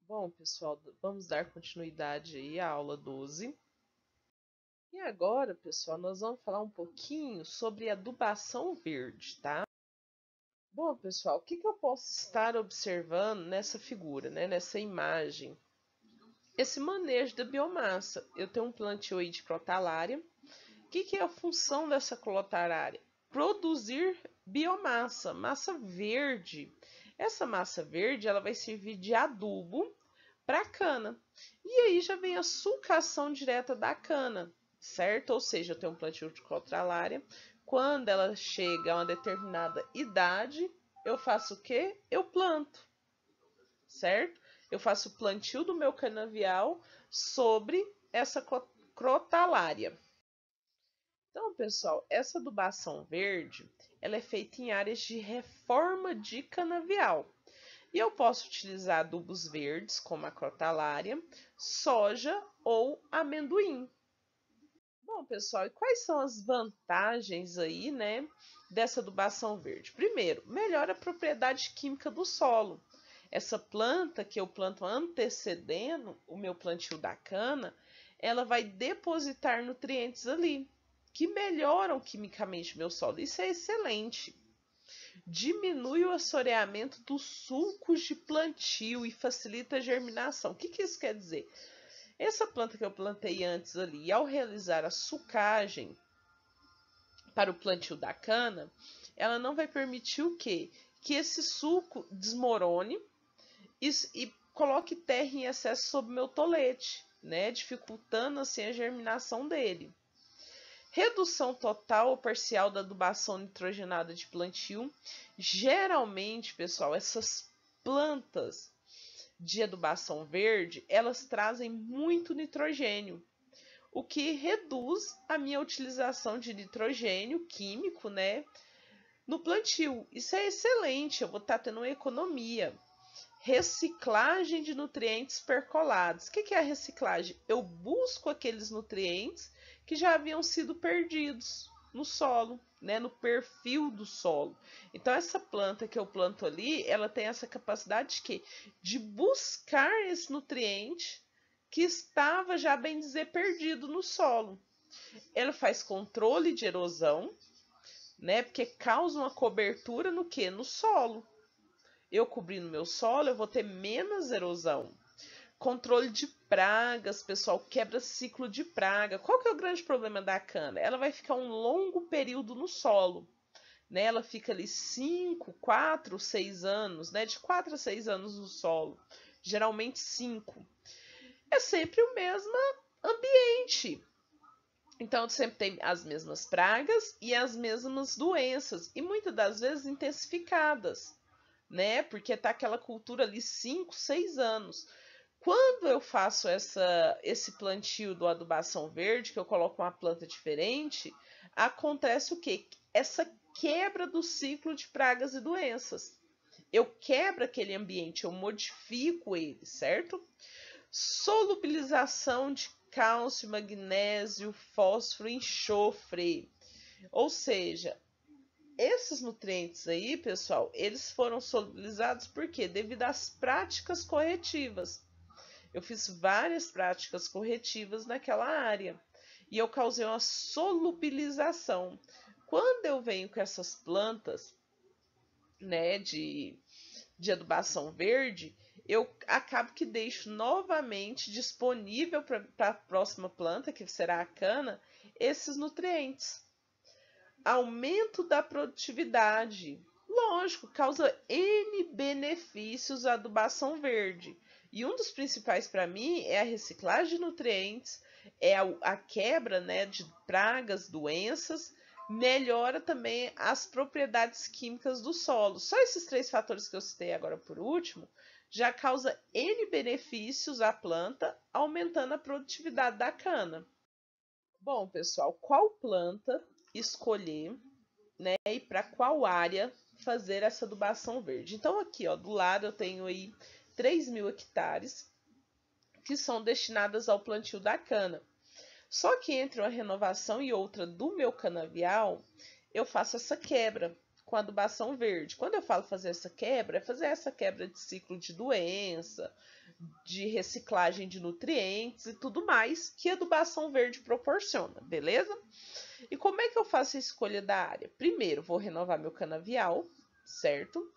Bom, pessoal, vamos dar continuidade aí à aula 12. E agora, pessoal, nós vamos falar um pouquinho sobre adubação verde, tá? Bom, pessoal, o que eu posso estar observando nessa figura, né, nessa imagem? Esse manejo da biomassa. Eu tenho um plantio aí de crotalária. O que é a função dessa crotalária? Produzir biomassa, massa verde. Essa massa verde ela vai servir de adubo para a cana. E aí já vem a sulcação direta da cana, certo? Ou seja, eu tenho um plantio de crotalária. Quando ela chega a uma determinada idade, eu faço o quê? Eu planto, certo? Eu faço o plantio do meu canavial sobre essa crotalária. Então, pessoal, essa adubação verde, ela é feita em áreas de reforma de canavial. E eu posso utilizar adubos verdes, como a crotalária, soja ou amendoim. Bom, pessoal, e quais são as vantagens aí, né, dessa adubação verde? Primeiro, melhora a propriedade química do solo. Essa planta que eu planto antecedendo o meu plantio da cana, ela vai depositar nutrientes ali, que melhoram quimicamente o meu solo. Isso é excelente. Diminui o assoreamento dos sulcos de plantio e facilita a germinação. O que isso quer dizer? Essa planta que eu plantei antes ali, ao realizar a sucagem para o plantio da cana, ela não vai permitir o quê? Que esse suco desmorone e coloque terra em excesso sobre o meu tolete, né? Dificultando assim a germinação dele. Redução total ou parcial da adubação nitrogenada de plantio. Geralmente, pessoal, essas plantas de adubação verde, elas trazem muito nitrogênio, o que reduz a minha utilização de nitrogênio químico, né, no plantio. Isso é excelente, eu vou estar tendo uma economia. Reciclagem de nutrientes percolados. O que é a reciclagem? Eu busco aqueles nutrientes que já haviam sido perdidos no solo, né, no perfil do solo. Então essa planta que eu planto ali, ela tem essa capacidade de quê? De buscar esse nutriente que estava já bem dizer perdido no solo. Ela faz controle de erosão, né? Porque causa uma cobertura no que? No solo. Eu cobrindo meu solo, eu vou ter menos erosão. Controle de pragas, pessoal, quebra ciclo de praga. Qual que é o grande problema da cana? Ela vai ficar um longo período no solo, né? Ela fica ali 5, 4, 6 anos, né? De 4 a 6 anos no solo. Geralmente 5. É sempre o mesmo ambiente. Então, sempre tem as mesmas pragas e as mesmas doenças, e muitas das vezes intensificadas, né? Porque tá aquela cultura ali 5, 6 anos. Quando eu faço esse plantio do adubação verde, que eu coloco uma planta diferente, acontece o quê? Essa quebra do ciclo de pragas e doenças. Eu quebro aquele ambiente, eu modifico ele, certo? Solubilização de cálcio, magnésio, fósforo e enxofre. Ou seja, esses nutrientes aí, pessoal, eles foram solubilizados por quê? Devido às práticas corretivas. Eu fiz várias práticas corretivas naquela área e eu causei uma solubilização. Quando eu venho com essas plantas, né, de adubação verde, eu acabo que deixo novamente disponível para a próxima planta, que será a cana, esses nutrientes. Aumento da produtividade. Lógico, causa N benefícios a adubação verde. E um dos principais para mim é a reciclagem de nutrientes, é a quebra, né, de pragas, doenças, melhora também as propriedades químicas do solo. Só esses três fatores que eu citei agora por último já causa N benefícios à planta, aumentando a produtividade da cana. Bom, pessoal, qual planta escolher, né, e para qual área fazer essa adubação verde? Então, aqui, ó, do lado eu tenho aí 3.000 hectares que são destinadas ao plantio da cana. Só que entre uma renovação e outra do meu canavial, eu faço essa quebra com adubação verde. Quando eu falo fazer essa quebra, é fazer essa quebra de ciclo de doença, de reciclagem de nutrientes e tudo mais que a adubação verde proporciona, beleza? E como é que eu faço a escolha da área? Primeiro, vou renovar meu canavial, certo?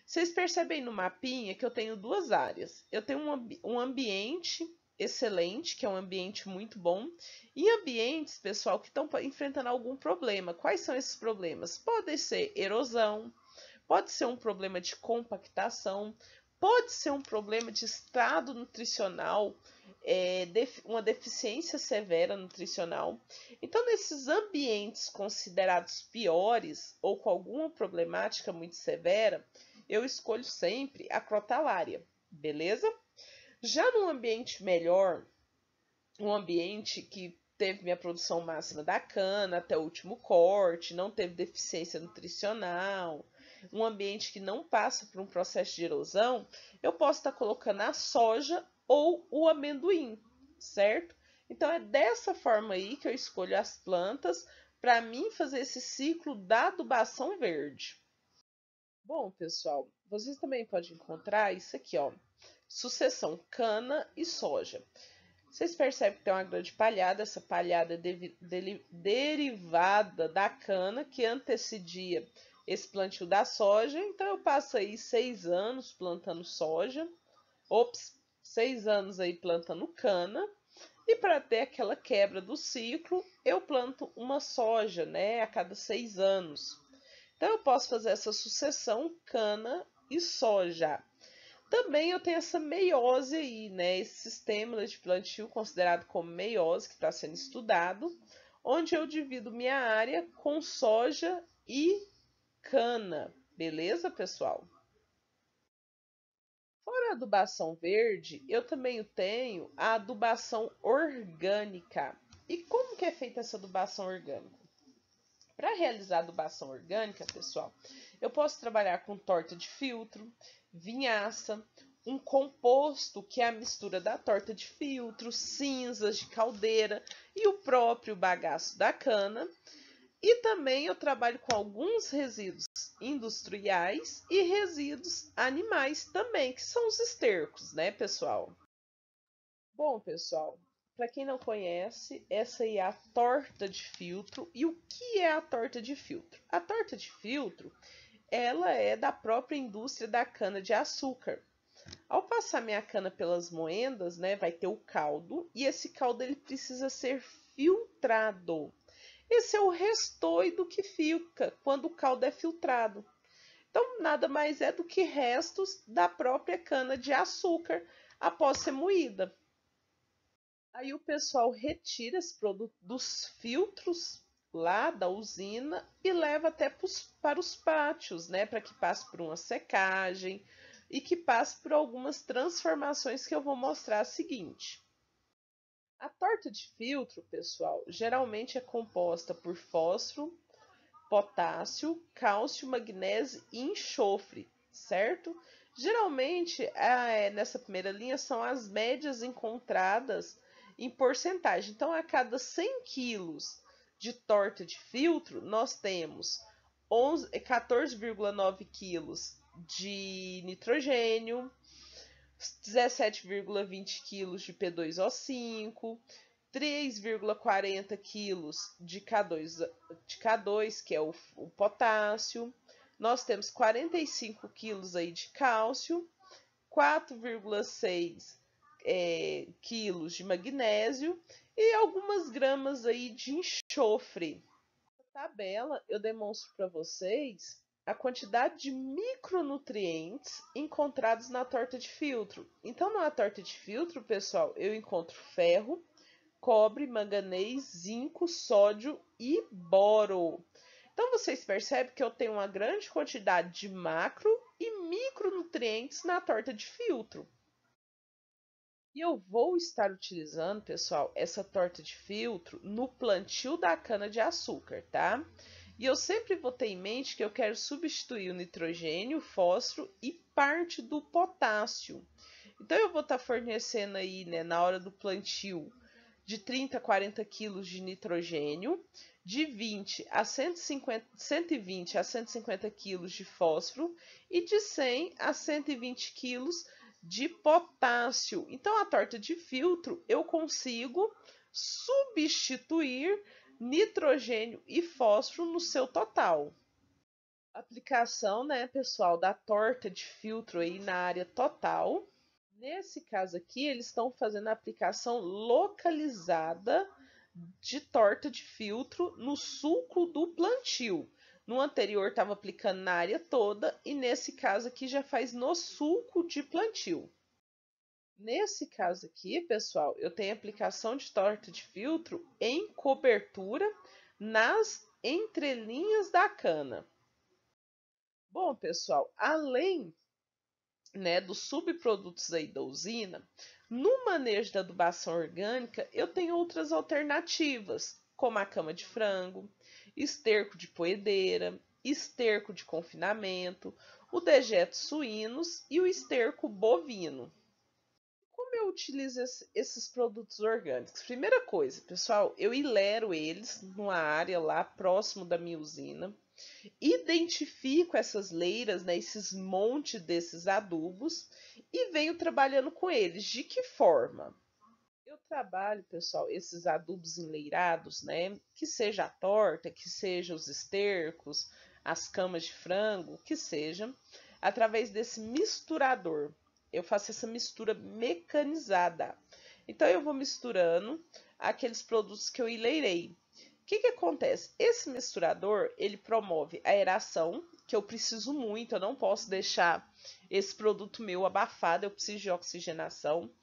Vocês percebem no mapinha que eu tenho duas áreas. Eu tenho um ambiente excelente, que é um ambiente muito bom, e ambientes, pessoal, que estão enfrentando algum problema. Quais são esses problemas? Pode ser erosão, pode ser um problema de compactação, pode ser um problema de estado nutricional, uma deficiência severa nutricional. Então, nesses ambientes considerados piores ou com alguma problemática muito severa, eu escolho sempre a crotalária, beleza? Já num ambiente melhor, um ambiente que teve minha produção máxima da cana até o último corte, não teve deficiência nutricional, um ambiente que não passa por um processo de erosão, eu posso estar colocando a soja ou o amendoim, certo? Então é dessa forma aí que eu escolho as plantas para mim fazer esse ciclo da adubação verde. Bom, pessoal, vocês também podem encontrar isso aqui, ó, sucessão cana e soja. Vocês percebem que tem uma grande palhada, essa palhada é derivada da cana que antecedia esse plantio da soja. Então eu passo aí 6 anos plantando soja, 6 anos aí plantando cana, e para ter aquela quebra do ciclo, eu planto uma soja, né, a cada 6 anos. Então eu posso fazer essa sucessão cana e soja. Também eu tenho essa meiose aí, né? Esse sistema de plantio considerado como meiose, que está sendo estudado, onde eu divido minha área com soja e cana. Beleza, pessoal? Fora a adubação verde, eu também tenho a adubação orgânica. E como que é feita essa adubação orgânica? Para realizar a adubação orgânica, pessoal, eu posso trabalhar com torta de filtro, vinhaça, um composto que é a mistura da torta de filtro, cinzas de caldeira e o próprio bagaço da cana. E também eu trabalho com alguns resíduos industriais e resíduos animais também, que são os estercos, né, pessoal? Bom, pessoal, para quem não conhece, essa aí é a torta de filtro. E o que é a torta de filtro? A torta de filtro, ela é da própria indústria da cana-de-açúcar. Ao passar minha cana pelas moendas, né, vai ter o caldo, e esse caldo ele precisa ser filtrado. Esse é o restoido que fica quando o caldo é filtrado. Então, nada mais é do que restos da própria cana-de-açúcar após ser moída. Aí o pessoal retira esse produto dos filtros lá da usina e leva até para os pátios, né? Para que passe por uma secagem e que passe por algumas transformações que eu vou mostrar a seguinte. A torta de filtro, pessoal, geralmente é composta por fósforo, potássio, cálcio, magnésio e enxofre, certo? Geralmente, nessa primeira linha são as médias encontradas em porcentagem. Então, a cada 100 quilos de torta de filtro, nós temos 14,9 quilos de nitrogênio, 17,20 quilos de P2O5, 3,40 quilos de K2, que é o potássio. Nós temos 45 quilos aí de cálcio, 4,6 quilos de magnésio e algumas gramas aí de enxofre. Na tabela eu demonstro para vocês a quantidade de micronutrientes encontrados na torta de filtro. Então, na torta de filtro, pessoal, eu encontro ferro, cobre, manganês, zinco, sódio e boro. Então, vocês percebem que eu tenho uma grande quantidade de macro e micronutrientes na torta de filtro. E eu vou estar utilizando, pessoal, essa torta de filtro no plantio da cana-de-açúcar, tá? E eu sempre vou ter em mente que eu quero substituir o nitrogênio, o fósforo e parte do potássio. Então, eu vou estar fornecendo aí, né, na hora do plantio, de 30 a 40 kg de nitrogênio, de 20 a 150, 120 a 150 kg de fósforo e de 100 a 120 kg de potássio. Então, a torta de filtro eu consigo substituir nitrogênio e fósforo no seu total. Aplicação, né, pessoal, da torta de filtro aí na área total. Nesse caso aqui, eles estão fazendo a aplicação localizada de torta de filtro no sulco do plantio. No anterior estava aplicando na área toda e nesse caso aqui já faz no sulco de plantio. Nesse caso aqui, pessoal, eu tenho aplicação de torta de filtro em cobertura nas entrelinhas da cana. Bom, pessoal, além, né, dos subprodutos aí da usina, no manejo da adubação orgânica, eu tenho outras alternativas, como a cama de frango, esterco de poedeira, esterco de confinamento, o dejeto suínos e o esterco bovino. Como eu utilizo esses produtos orgânicos? Primeira coisa, pessoal, eu ilero eles numa área lá próximo da minha usina, identifico essas leiras, né, esses montes desses adubos e venho trabalhando com eles. De que forma? Eu trabalho, pessoal, esses adubos enleirados, né, que seja a torta, que seja os estercos, as camas de frango, que seja, através desse misturador. Eu faço essa mistura mecanizada. Então eu vou misturando aqueles produtos que eu enleirei. O que acontece? Esse misturador, ele promove a aeração, que eu preciso muito, eu não posso deixar esse produto meu abafado, eu preciso de oxigenação.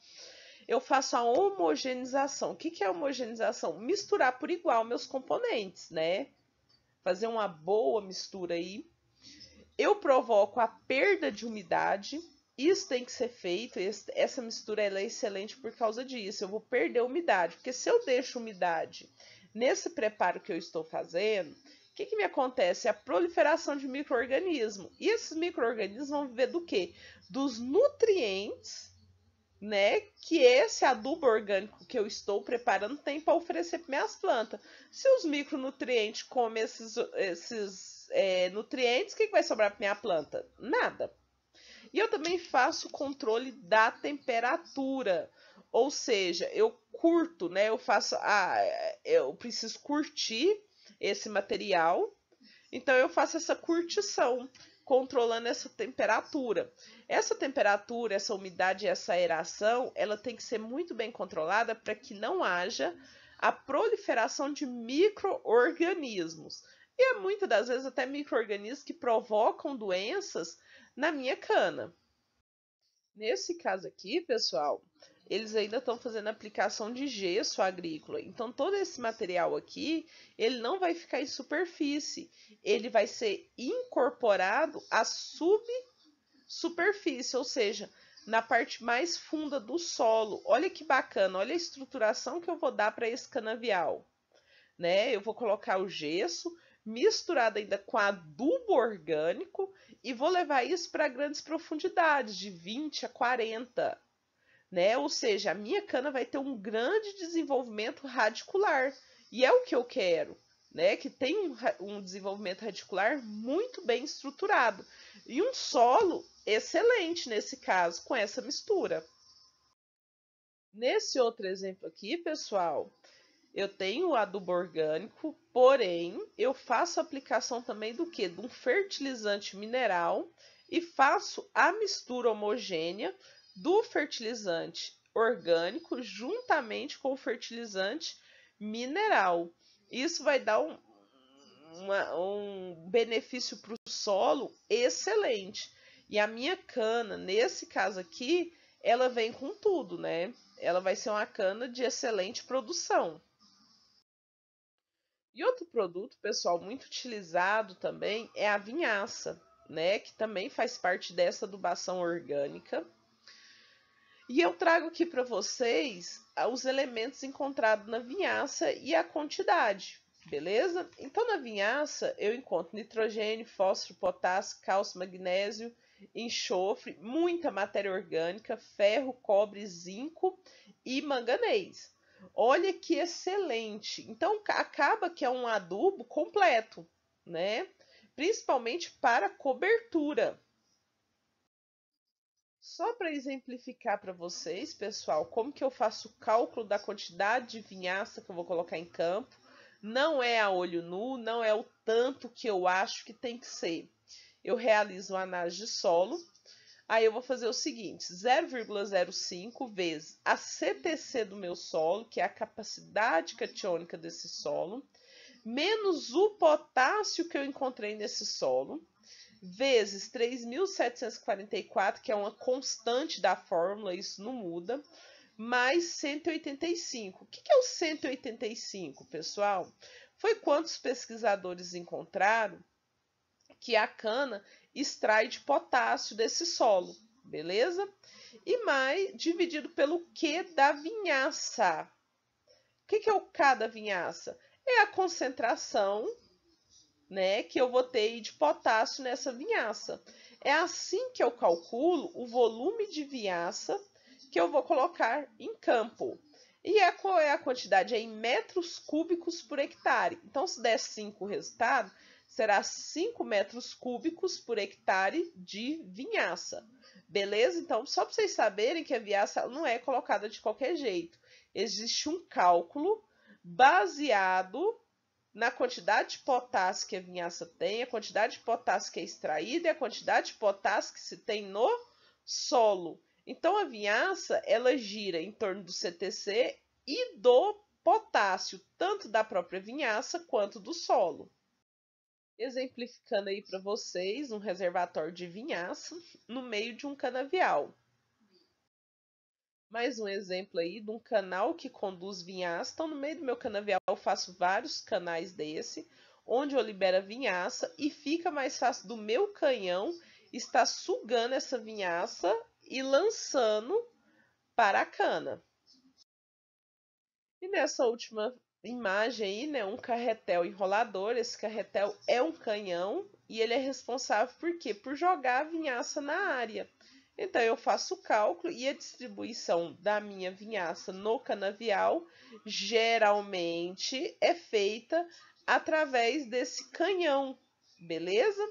Eu faço a homogeneização. O que é homogeneização? Misturar por igual meus componentes, né? Fazer uma boa mistura aí. Eu provoco a perda de umidade. Isso tem que ser feito. Essa mistura ela é excelente por causa disso. Eu vou perder umidade, porque se eu deixo umidade nesse preparo que eu estou fazendo, o que me acontece? A proliferação de micro-organismos. E esses micro-organismos vão viver do quê? Dos nutrientes, né, que esse adubo orgânico que eu estou preparando tem para oferecer para minhas plantas. Se os micronutrientes comem esses nutrientes, o que vai sobrar para minha planta? Nada. E eu também faço o controle da temperatura, ou seja, eu curto, né? Eu preciso curtir esse material, então eu faço essa curtição, controlando essa temperatura. Essa temperatura, essa umidade, essa aeração, ela tem que ser muito bem controlada para que não haja a proliferação de micro-organismos. E muitas das vezes até micro-organismos que provocam doenças na minha cana. Nesse caso aqui, pessoal, eles ainda estão fazendo aplicação de gesso agrícola. Então, todo esse material aqui, ele não vai ficar em superfície. Ele vai ser incorporado à subsuperfície, ou seja, na parte mais funda do solo. Olha que bacana, olha a estruturação que eu vou dar para esse canavial, né? Eu vou colocar o gesso misturado ainda com adubo orgânico e vou levar isso para grandes profundidades, de 20 a 40, né? Ou seja, a minha cana vai ter um grande desenvolvimento radicular. E é o que eu quero, né? Que tenha um desenvolvimento radicular muito bem estruturado. E um solo excelente nesse caso, com essa mistura. Nesse outro exemplo aqui, pessoal, eu tenho o adubo orgânico, porém eu faço aplicação também do que? De um fertilizante mineral e faço a mistura homogênea do fertilizante orgânico juntamente com o fertilizante mineral. Isso vai dar um benefício para o solo excelente. E a minha cana, nesse caso aqui, ela vem com tudo, né? Ela vai ser uma cana de excelente produção. E outro produto, pessoal, muito utilizado também é a vinhaça, né? Que também faz parte dessa adubação orgânica. E eu trago aqui para vocês os elementos encontrados na vinhaça e a quantidade, beleza? Então, na vinhaça, eu encontro nitrogênio, fósforo, potássio, cálcio, magnésio, enxofre, muita matéria orgânica, ferro, cobre, zinco e manganês. Olha que excelente. Então acaba que é um adubo completo, né? Principalmente para cobertura. Só para exemplificar para vocês, pessoal, como que eu faço o cálculo da quantidade de vinhaça que eu vou colocar em campo. Não é a olho nu, não é o tanto que eu acho que tem que ser. Eu realizo uma análise de solo. Aí eu vou fazer o seguinte: 0,05 vezes a CTC do meu solo, que é a capacidade catiônica desse solo, menos o potássio que eu encontrei nesse solo, vezes 3.744, que é uma constante da fórmula, isso não muda, mais 185. O que é o 185, pessoal? Foi quantos pesquisadores encontraram que a cana extrai de potássio desse solo, beleza? E mais dividido pelo Q da vinhaça. O que é o K da vinhaça? É a concentração, né, que eu vou ter de potássio nessa vinhaça. É assim que eu calculo o volume de vinhaça que eu vou colocar em campo. E qual é a quantidade? É em metros cúbicos por hectare. Então, se der 5 o resultado, será 5 metros cúbicos por hectare de vinhaça. Beleza? Então, só para vocês saberem que a vinhaça não é colocada de qualquer jeito. Existe um cálculo baseado na quantidade de potássio que a vinhaça tem, a quantidade de potássio que é extraída e a quantidade de potássio que se tem no solo. Então, a vinhaça, ela gira em torno do CTC e do potássio, tanto da própria vinhaça quanto do solo. Exemplificando aí para vocês um reservatório de vinhaça no meio de um canavial. Mais um exemplo aí de um canal que conduz vinhaça. Então, no meio do meu canavial, eu faço vários canais desse, onde eu libero a vinhaça e fica mais fácil do meu canhão estar sugando essa vinhaça e lançando para a cana. E nessa última imagem aí, né, um carretel enrolador. Esse carretel é um canhão e ele é responsável por quê? Por jogar a vinhaça na área. Então eu faço o cálculo e a distribuição da minha vinhaça no canavial geralmente é feita através desse canhão, beleza?